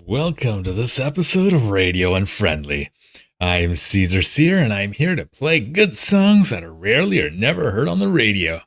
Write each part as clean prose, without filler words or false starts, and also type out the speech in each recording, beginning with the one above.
Welcome to this episode of Radio Unfriendly. I'm Caesar Sear, and I'm here to play good songs that are rarely or never heard on the radio.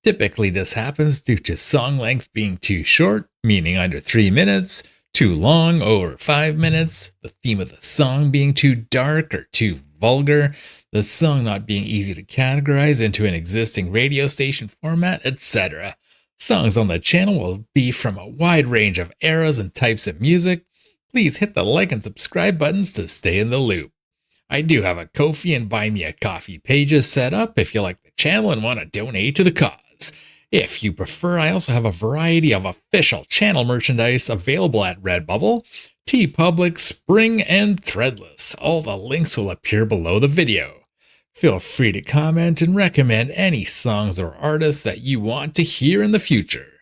Typically, this happens due to song length being too short, meaning under 3 minutes, too long, over 5 minutes, the theme of the song being too dark or too vulgar, the song not being easy to categorize into an existing radio station format, etc. Songs on the channel will be from a wide range of eras and types of music. Please hit the like and subscribe buttons to stay in the loop. I do have a Ko-fi and Buy Me a Coffee pages set up if you like the channel and want to donate to the cause. If you prefer, I also have a variety of official channel merchandise available at Redbubble, TeePublic, Spring, and Threadless. All the links will appear below the video. Feel free to comment and recommend any songs or artists that you want to hear in the future.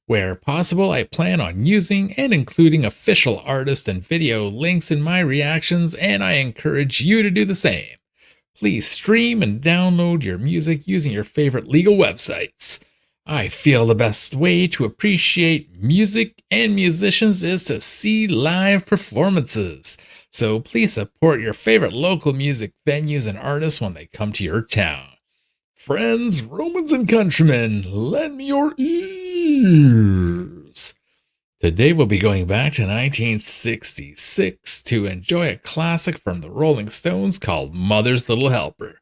Where possible, I plan on using and including official artist and video links in my reactions, and I encourage you to do the same. Please stream and download your music using your favorite legal websites. I feel the best way to appreciate music and musicians is to see live performances. So please support your favorite local music venues and artists when they come to your town. Friends, Romans, and countrymen, lend me your ears. Today we'll be going back to 1966 to enjoy a classic from the Rolling Stones called Mother's Little Helper.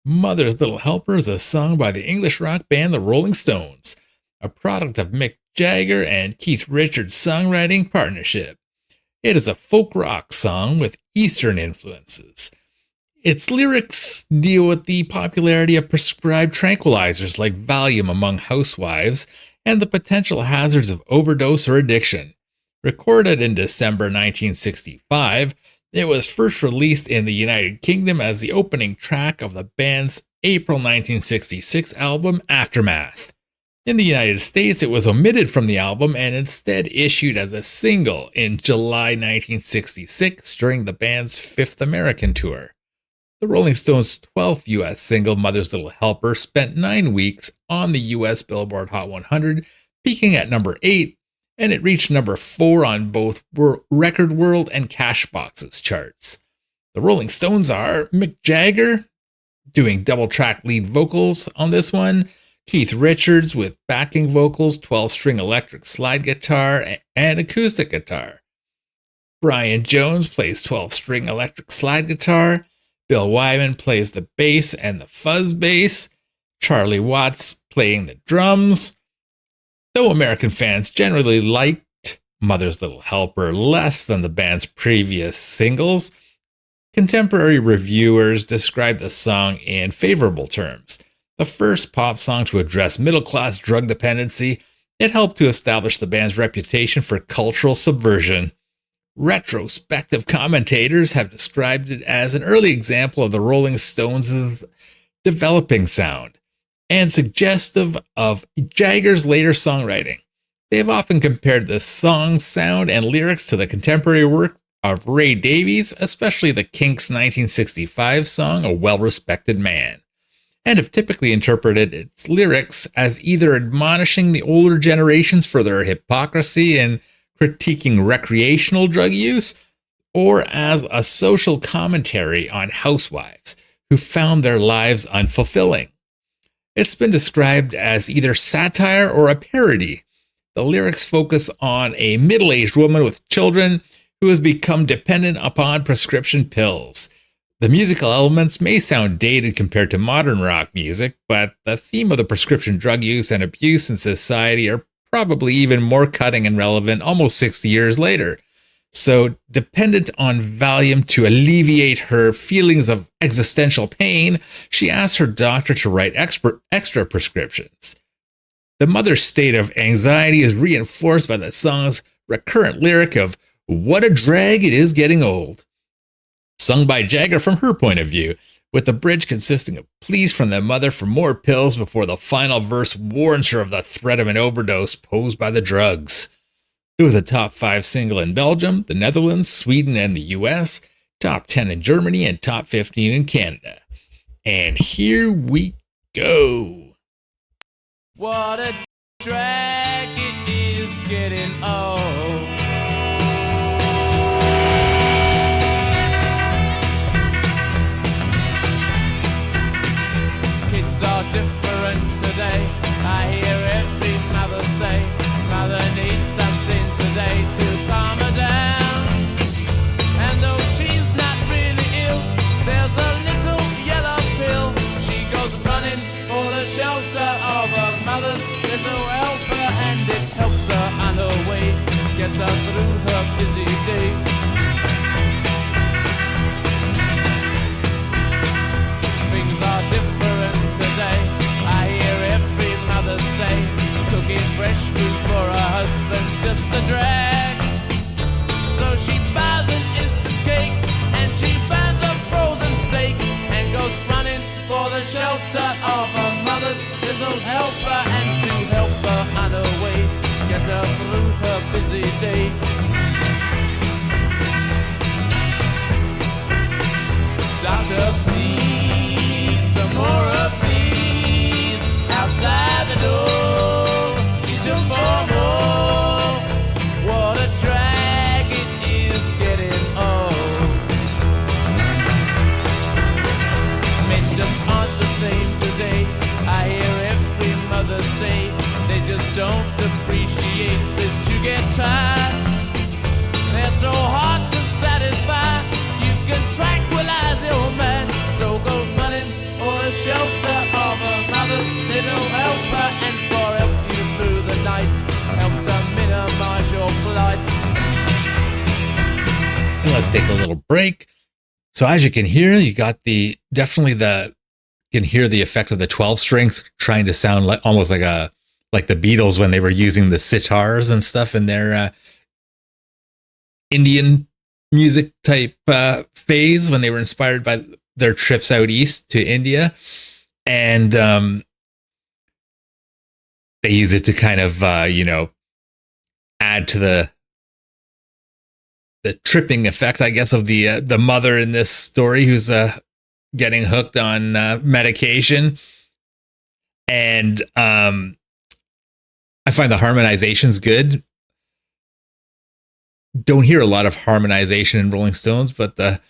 Mother's Little Helper is a song by the English rock band The Rolling Stones, a product of Mick Jagger and Keith Richards' songwriting partnership. It is a folk rock song with Eastern influences. Its lyrics deal with the popularity of prescribed tranquilizers like Valium among housewives and the potential hazards of overdose or addiction. Recorded in December 1965, it was first released in the United Kingdom as the opening track of the band's April 1966 album Aftermath. In the United States, it was omitted from the album and instead issued as a single in July 1966 during the band's fifth American tour. The Rolling Stones' 12th U.S. single, Mother's Little Helper, spent 9 weeks on the U.S. Billboard Hot 100, peaking at number 8, and it reached number 4 on both Record World and Cashbox's charts. The Rolling Stones are Mick Jagger, doing double-track lead vocals on this one, Keith Richards with backing vocals, 12-string electric slide guitar, and acoustic guitar. Brian Jones plays 12-string electric slide guitar, Bill Wyman plays the bass and the fuzz bass, Charlie Watts playing the drums. Though American fans generally liked Mother's Little Helper less than the band's previous singles, contemporary reviewers described the song in favorable terms. The first pop song to address middle-class drug dependency, it helped to establish the band's reputation for cultural subversion. Retrospective commentators have described it as an early example of the Rolling Stones' developing sound, and suggestive of Jagger's later songwriting. They have often compared the song's sound and lyrics to the contemporary work of Ray Davies, especially the Kinks' 1965 song, A Well-Respected Man, and have typically interpreted its lyrics as either admonishing the older generations for their hypocrisy and critiquing recreational drug use, or as a social commentary on housewives who found their lives unfulfilling. It's been described as either satire or a parody. The lyrics focus on a middle-aged woman with children who has become dependent upon prescription pills. The musical elements may sound dated compared to modern rock music, but the theme of the prescription drug use and abuse in society are probably even more cutting and relevant almost 60 years later. So, dependent on Valium to alleviate her feelings of existential pain, she asked her doctor to write extra prescriptions. The mother's state of anxiety is reinforced by the song's recurrent lyric of, "What a drag it is getting old," sung by Jagger from her point of view, with the bridge consisting of pleas from the mother for more pills before the final verse warns her of the threat of an overdose posed by the drugs. It was a top 5 single in Belgium, the Netherlands, Sweden, and the US, top 10 in Germany, and top 15 in Canada. And here we go. What a drag it is getting old. today. I hear every mother say, mother needs something today to calm her down. And though she's not really ill, there's a little yellow pill. She goes running for the shelter of her mother's little helper, and it helps her on her way, gets her through her busy day. Things are different today. I hear every mother say, cooking fresh food for her husband's just a drag. So she buys an instant cake and she finds a frozen steak and goes running for the shelter of her mother's little helper, and to help her on her way, get her through her busy day. Doctor, please, some more of these outside the door. She took for more. What a drag it is getting old. Men just aren't the same today. I hear every mother say they just don't appreciate that you get tired. They're so hard to satisfy. You can tranquilize your man, so go running for the shelter of a mother's little helper, and for help you through the night, help to minimize your flight. And let's take a little break. So as you can hear, you got you can hear the effect of the 12 strings trying to sound like almost like the Beatles when they were using the sitars and stuff in their Indian music type phase when they were inspired by their trips out east to India. And they use it to kind of, add to the tripping effect, I guess, of the mother in this story who's getting hooked on medication. And I find the harmonization's good. Don't hear a lot of harmonization in Rolling Stones, but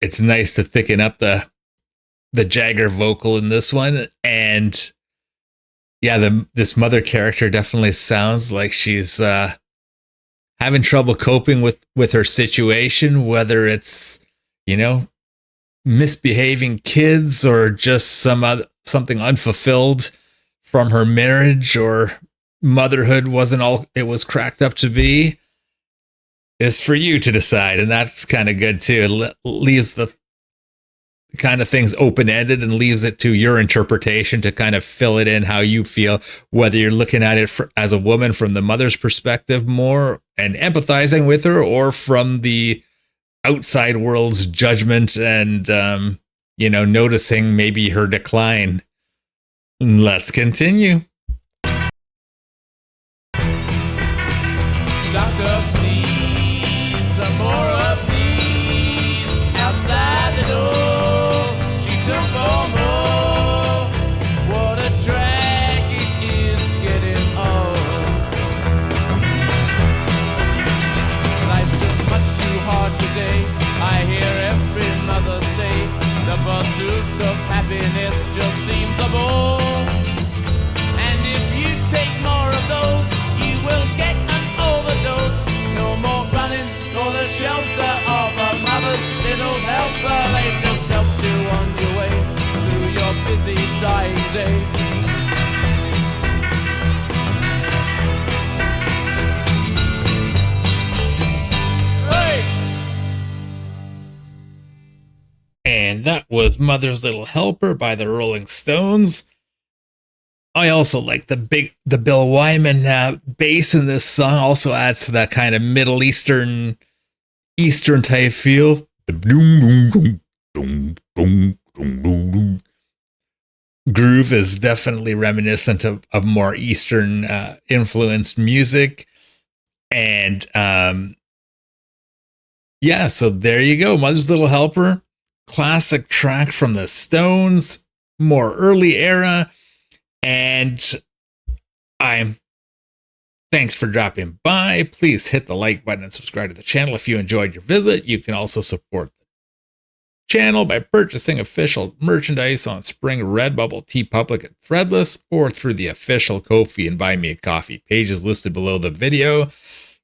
it's nice to thicken up the Jagger vocal in this one. And yeah, this mother character definitely sounds like she's having trouble coping with her situation, whether it's, misbehaving kids or just something unfulfilled from her marriage, or motherhood wasn't all it was cracked up to be. Is for you to decide, and that's kind of good too. It leaves the kind of things open-ended and leaves it to your interpretation to kind of fill it in how you feel, whether you're looking at it as a woman from the mother's perspective more and empathizing with her, or from the outside world's judgment and noticing maybe her decline. Let's continue. Doctor, some more of these outside the door. She took for more. What a drag it is getting old. Life's just much too hard today. I hear every mother say the pursuit of happiness just seems a bore. And if you take more of those, you will get an overdose. No more running for the shelter of a mother's little helper. They just helped you on your way through your busy dying day. Hey! And that was Mother's Little Helper by the Rolling Stones. I also like the Bill Wyman bass in this song. Also adds to that kind of Middle Eastern type feel. The groove is definitely reminiscent of more Eastern influenced music. And so there you go. Mother's Little Helper, classic track from the Stones, more early era. And thanks for dropping by. Please hit the like button and subscribe to the channel if you enjoyed your visit. You can also support the channel by purchasing official merchandise on Spring, Redbubble, TeePublic, and Threadless, or through the official Ko-fi and Buy Me a Coffee pages listed below the video.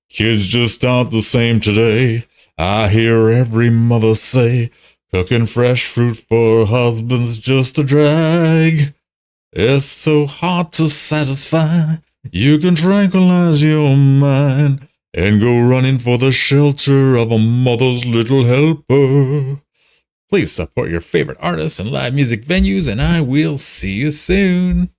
Kids just aren't the same today. I hear every mother say, cooking fresh fruit for husbands just a drag. It's so hard to satisfy. You can tranquilize your mind and go running for the shelter of a mother's little helper. Please support your favorite artists and live music venues, and I will see you soon.